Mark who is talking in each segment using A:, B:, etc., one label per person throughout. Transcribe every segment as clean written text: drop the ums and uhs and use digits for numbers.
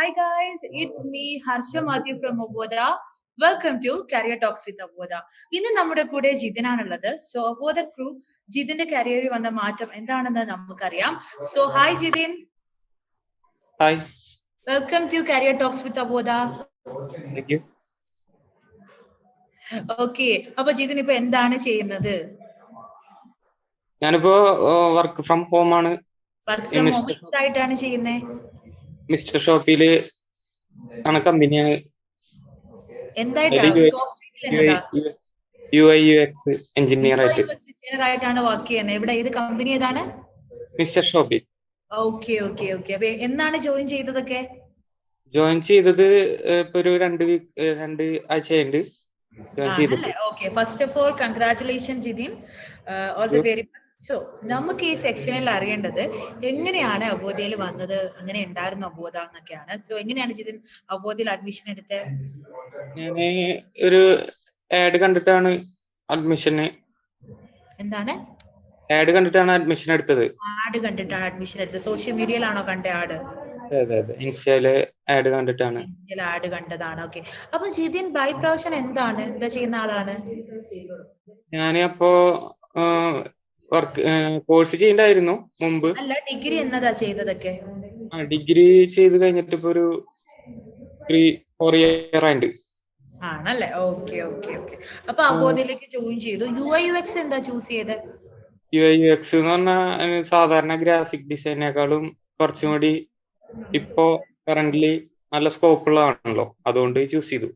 A: Hi guys, it's me Harsha Matthew from Avodha. Welcome to Career Talks with Avodha. ഇന്ന് നമ്മുടെ കൂടെ ജിതിനാണുള്ളത്. So അബോധ crew ജിതിന്റെ കരിയറിൽ വന്ന മാറ്റം എന്താണെന്ന് നമുക്കറിയാം. So hi Jithin.
B: Hi.
A: Welcome to Career Talks with Avodha.
B: Thank you.
A: Okay, അപ്പൊ ജിതിൻ ഇപ്പൊ എന്താണ് ചെയ്യുന്നത്?
B: ഞാനിപ്പോ വർക്ക് ഫ്രം ഹോം ആണ്.
A: വർക്ക് ഫ്രം ഹോം ആയിട്ടാണ് ചെയ്യുന്നത്.
B: മിസ്റ്റർ ഷോപ്പില് ആണ് കമ്പനിയാണ്. UI UX എഞ്ചിനീയർ
A: ആയിട്ടാണ് വർക്ക് ചെയ്യുന്നത്. ഇവിടെ ഏത് കമ്പനി ഏതാണ്?
B: മിസ്റ്റർ ഷോപ്പിൽ.
A: Okay okay okay. അപ്പൊ എന്നാണ് ജോയിൻ ചെയ്തതൊക്കെ?
B: ജോയിൻ ചെയ്തത് ഇപ്പൊ ഒരു 2 ആഴ്ചയുണ്ട്.
A: Okay, first of all congratulation Jithin, all the very best. So നമുക്ക് ഈ സെക്ഷനിൽ അറിയേണ്ടത് എങ്ങനെയാണ് അബോധയിൽ വന്നത്, അങ്ങനെ ഉണ്ടായിരുന്നു അബോധ എന്നൊക്കെയാണ്. സോ എങ്ങനെയാണ് ജിതിൻ അബോധയിൽ അഡ്മിഷൻ എടുത്തത്?
B: ഞാൻ ഒരു ആഡ് കണ്ടിട്ടാണ് അഡ്മിഷന്.
A: എന്താണ്
B: ആഡ് കണ്ടിട്ടാണ് അഡ്മിഷൻ എടുത്തത്?
A: ആഡ് കണ്ടിട്ടാണ് അഡ്മിഷൻ എടുത്തത്. സോഷ്യൽ മീഡിയയിലാണോ കണ്ട ആഡ്?
B: അതെ, ഇൻസ്റ്റയില് ആഡ് കണ്ടിട്ടാണ്.
A: ആഡ് കണ്ടതാണ്. ഓക്കെ, അപ്പൊ ജിതിൻ ബൈ പ്രൊഫഷൻ എന്താ ചെയ്യുന്ന ആളാണ്?
B: ഞാൻ അപ്പോ വർക്ക് കോഴ്സ് ചെയ്യണ്ടായിരുന്നു മുമ്പ്.
A: അല്ല, ഡിഗ്രി എന്നതാ ചെയ്തതൊക്കെ?
B: ഡിഗ്രി ചെയ്ത് കഴിഞ്ഞിട്ട് ഇപ്പൊ ഒരു 3-4 ഇയർ ആയിട്ട്.
A: ആണല്ലേ? Okay okay okay. അപ്പൊ അബോധയിലേക്ക് ജോയിൻ ചെയ്തു. UI UX എന്താ ചൂസ് ചെയ്തത്?
B: UI UX എന്ന് പറഞ്ഞാൽ സാധാരണ ഗ്രാഫിക് ഡിസൈനേക്കാളും കുറച്ചും കൂടി ഇപ്പോ കറന്റ്ലി നല്ല സ്കോപ്പ് ഉള്ളതാണല്ലോ, അതുകൊണ്ട് ചൂസ് ചെയ്തു.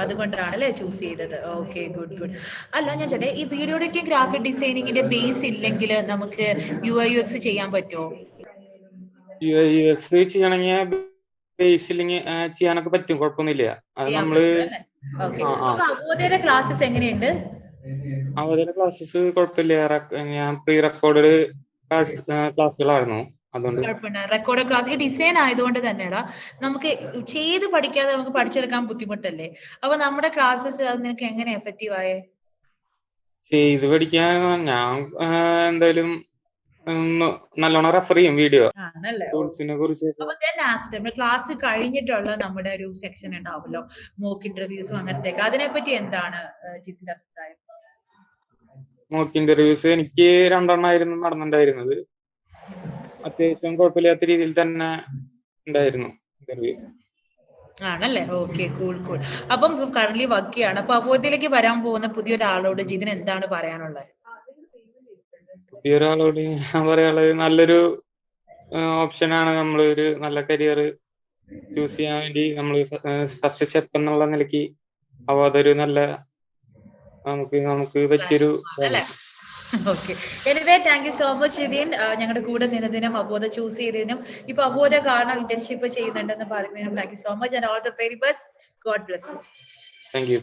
A: അതുകൊണ്ടാണല്ലേ ചൂസ് ചെയ്തത്. Okay, good good. അല്ല, ഞാൻ ചേട്ടേ, ഈ വീഡിയോ എഡിറ്റിംഗ് ഗ്രാഫിക് ഡിസൈനിങ്ങിന്റെ ബേസ് ഇല്ലെങ്കിൽ നമുക്ക് UI UX ചെയ്യാൻ പറ്റുമോ?
B: UI UX ചെയ്യണമെങ്കിൽ ബേസ് ഇല്ലെങ്കിൽ ചെയ്യാനൊക്കെ പറ്റും, കുഴപ്പമൊന്നുമില്ല. അത് നമ്മള്
A: അവോധയുടെ ക്ലാസ്സസ് എങ്ങനെയുണ്ട്?
B: അവോധയുടെ ക്ലാസ്സസ് കുഴപ്പമില്ല. ഞാൻ പ്രീ റെക്കോർഡ് ക്ലാസ്സുകളായിരുന്നു.
A: റെക്കോർഡ് ക്ലാസ് ഡിസൈൻ ആയതുകൊണ്ട് തന്നെയാണ് നമുക്ക് ചെയ്ത് പഠിക്കാതെ നമുക്ക് പഠിച്ചെടുക്കാൻ ബുദ്ധിമുട്ടല്ലേ. അപ്പൊ നമ്മുടെ ക്ലാസ്സസ് അത് നിനക്ക് എങ്ങനെ എഫക്റ്റീവ് ആയേ?
B: ചെയ്ത് പഠിക്കാൻ ഞാൻ എന്തായാലും നല്ലോണം റെഫർ ചെയ്യും വീഡിയോ ടൂൾസിനെ കുറിച്ച്.
A: ക്ലാസ് കഴിഞ്ഞിട്ടുള്ള നമ്മുടെ ഒരു സെക്ഷൻ ഉണ്ടാവുമല്ലോ, മോക്ക് ഇന്റർവ്യൂസും അങ്ങനത്തെ, അതിനെപ്പറ്റി എന്താണ് ജിതിന്റെ അഭിപ്രായം?
B: മോക്ക് ഇന്റർവ്യൂസ് എനിക്ക് 2 എണ്ണമായിരുന്നു നടന്നിട്ടുണ്ടായിരുന്നത്. അത്യാവശ്യം കുഴപ്പമില്ലാത്ത രീതിയിൽ തന്നെ ഉണ്ടായിരുന്നു ഇന്റർവ്യൂ.
A: ആണല്ലേ? Okay, cool cool. അപ്പം കറന്റ് വർക്ക് ചെയ്യാണ്. അപ്പൊ അബോധയിലേക്ക് വരാൻ പോകുന്ന പുതിയൊരാളോട് ജിതിന് എന്താണ് പറയാനുള്ളത്?
B: പുതിയൊരാളോട് ഞാൻ പറയാനുള്ളത്, നല്ലൊരു ഓപ്ഷനാണ്. നമ്മളൊരു നല്ല കരിയർ ചൂസ് ചെയ്യാൻ വേണ്ടി നമ്മൾ ഫസ്റ്റ് സ്റ്റെപ്പ് എന്നുള്ള നിലയ്ക്ക് അതൊരു നല്ല നമുക്ക് പറ്റിയൊരു.
A: Okay, anyway thank you so much Jithin, ഞങ്ങളുടെ കൂടെ നിന്നതിനും അബോധ ചൂസ് ചെയ്തതിനും ഇപ്പൊ അബോധ കാരണം ഇന്റേൺഷിപ്പ് ചെയ്യുന്നുണ്ടെന്ന് പറയുന്നതിനും thank you so much and all the very best. God bless you.
B: Thank U.